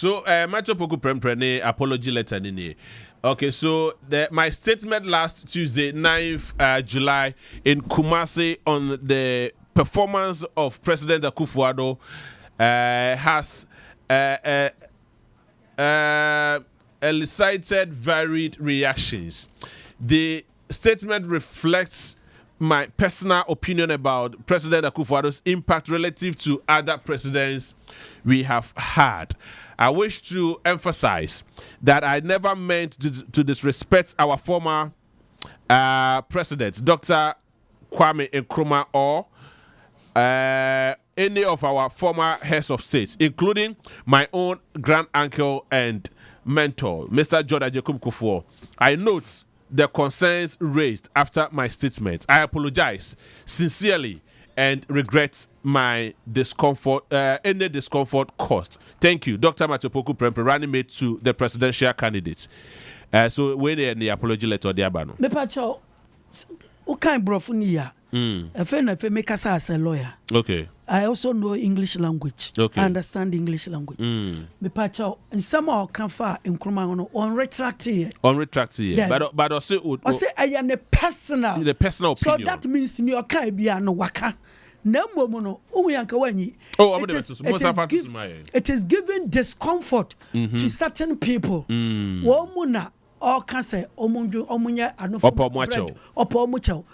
So, Opoku Prempeh apology letter nini. Okay, so my statement last Tuesday, 9th July, in Kumasi on the performance of President Akufo-Addo has elicited varied reactions. The statement reflects my personal opinion about President Akufo-Addo's impact relative to other presidents we have had. I wish to emphasize that I never meant to disrespect our former president, Dr. Kwame Nkrumah, or any of our former heads of state, including my own grand uncle and mentor, Mr. John Ajay Kufuor. I note the concerns raised after my statement. I apologize sincerely and regret my discomfort, any discomfort caused. Thank you, Dr. Opoku Prempeh, running mate to the presidential candidates. So when the apology letter, the abano. Me pacho, what kind of brofunia? A friend of me kasa as a lawyer. Okay. I also know English language. Okay. I understand English language. Me pacho, and somehow can far in Nkrumah on retract here. On retract here. But also, I am a personal. The personal opinion. So that means in your Caribbean no waka. No mono. It is giving discomfort to certain people. Womuna. Or can say omunya Opo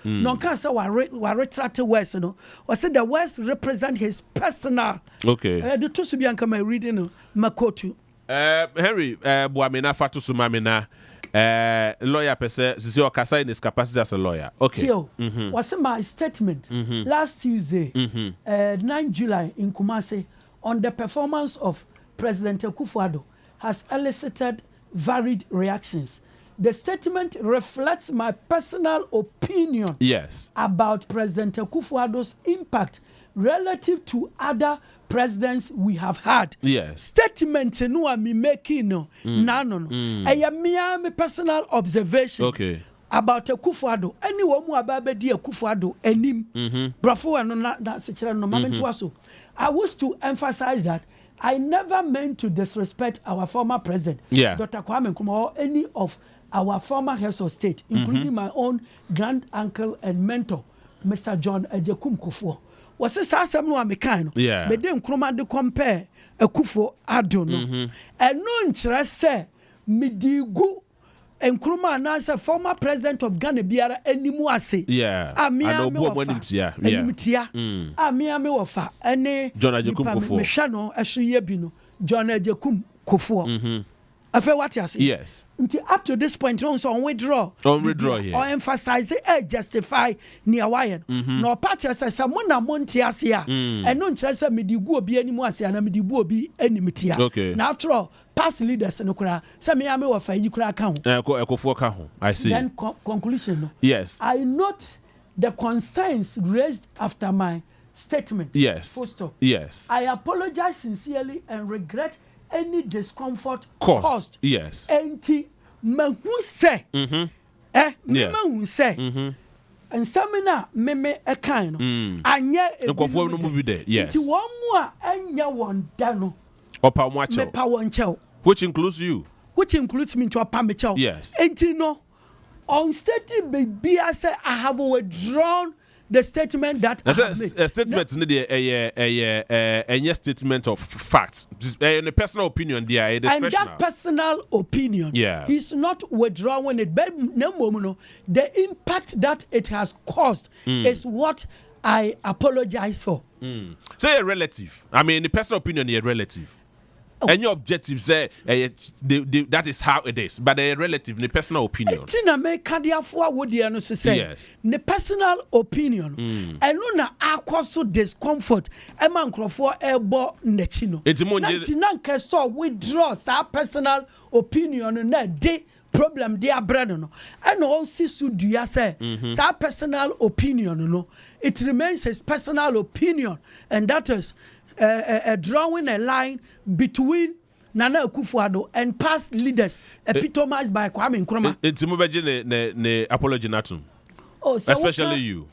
no can say wa retract words no or say the words represent his personal. Okay. The two should be my reading makotu. Henry Buamina Fatu Sumamina lawyer pese sisi okasa in his capacity as a lawyer. Okay. Was my statement last Tuesday 9 July in Kumasi on the performance of President Akufo-Addo has elicited varied reactions. The statement reflects my personal opinion about President Akufo-Addo's impact relative to other presidents we have had. Statement no me making no. My personal observation about Akufo-Addo. Anyone who ababedi Akufo-Addo enim. Brafo no na sechira no moment waso. I wish to emphasize that I never meant to disrespect our former president, Dr. Kwame Nkrumah, or any of our former heads of state, including my own grand uncle and mentor, Mr. John Ajay Kufuor. Was this asem no amekano? But then Nkrumah de compare Akufo-Addo no. And no interest say midigu Nkrumah na say former president of Ghana biara animu ase. I know enimtia. Me wofa ene John Ajay Kufuor. Me hwa no ehye bi no John Ajay Kufuor. Afa what you say? Yes. Until up to this point on so on withdraw here. Or emphasize it justify near wire. No party say someone na monti ase a. And no nkyerɛ sɛ medigu obi animu ase na medibu obi enimitia. Okay. Now after all past leaders no kura say me ame wo fa yi kura ka ho. Ekofuo ka ho. I see. Then conclusion no. Yes. I note the concerns raised after my statement. Yes. Full stop. Yes. I apologize sincerely and regret any discomfort caused. Yes. Enti mahu say. Mahu say. And samina meme e kind no. Anya e nkofo no mu there. Yes. Nti won mu a anya won da no. Opa mo achew. Me pa won chew. Which includes you. Which includes me to opa me chew. Yes. Enti no on statement baby I say I have withdrawn the statement that I have made. A statement a statement of facts. A personal opinion there. And that personal opinion is not withdrawing it. But no, the impact that it has caused is what I apologize for. So a relative. I mean, the personal opinion is a relative. And your objective say that is how it is, but a relative, the personal opinion. Tina me kadiafo would you no say? The personal opinion. And no na so discomfort. E man krofo ebo nechino. Tina nkeso withdraw sa personal opinion na de problem they are brand no. And also should you say sa personal opinion no. It remains his personal opinion, and that is drawing a line between Nana Akufo-Addo and past leaders epitomized by Kwame Nkrumah. It's ne apology natum. Especially you.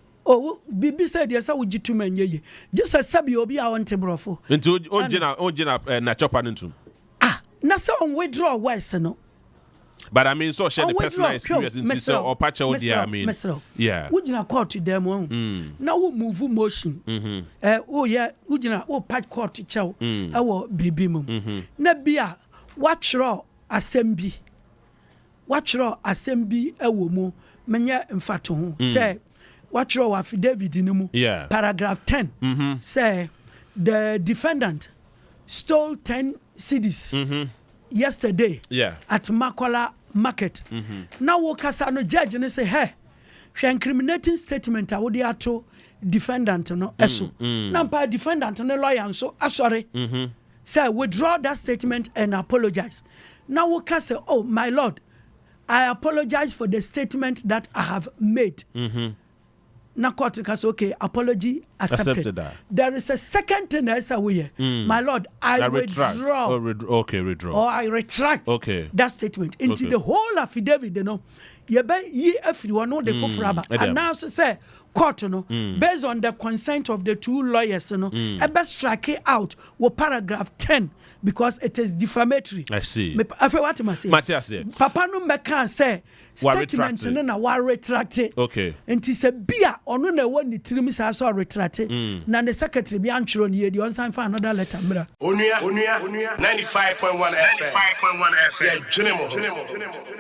Bibi said yes, I would you to men ye. Just a sabi obi I want to brofo. Into ojina na chopa ntum. na say on withdraw words no. But I mean, so share the personal experience in sister or patch out there. I mean, yeah. Would you court to them one? Now we move motion. Oh yeah, would you not patch court to chow? Our baby mum. Nabia, watch raw assembly. Watch raw assembly a woman. Menya mfato say watch raw affidavit in mu. Yeah. Paragraph 10 say the defendant stole 10 CDs yesterday at Makola market. Now Wakasa no judge and say, hey, she incriminating statement I would to defendant no eso. Now defendant and the lawyer and so sorry. Say withdraw that statement and apologize. Now Wakasa say, oh my lord, I apologize for the statement that I have made. Na court say okay, apology accepted. There is a second thing that's away. My lord, I withdraw. Withdraw. Or I retract that statement into the whole affidavit, you know. Ye everyone know the fufraba. And now say court, you know, based on the consent of the two lawyers, you know, I best strike it out with paragraph 10 because it is defamatory. I see. I feel what I say. Matthias say. Papa no me can say statement na wa retract it. Okay. Nti se bia ono na woni tirimi sa so retract it. Na the secretary bi antwero ne ye on sign for another letter mra. Onua 95.1 FM. 95.1 FM. Yeah,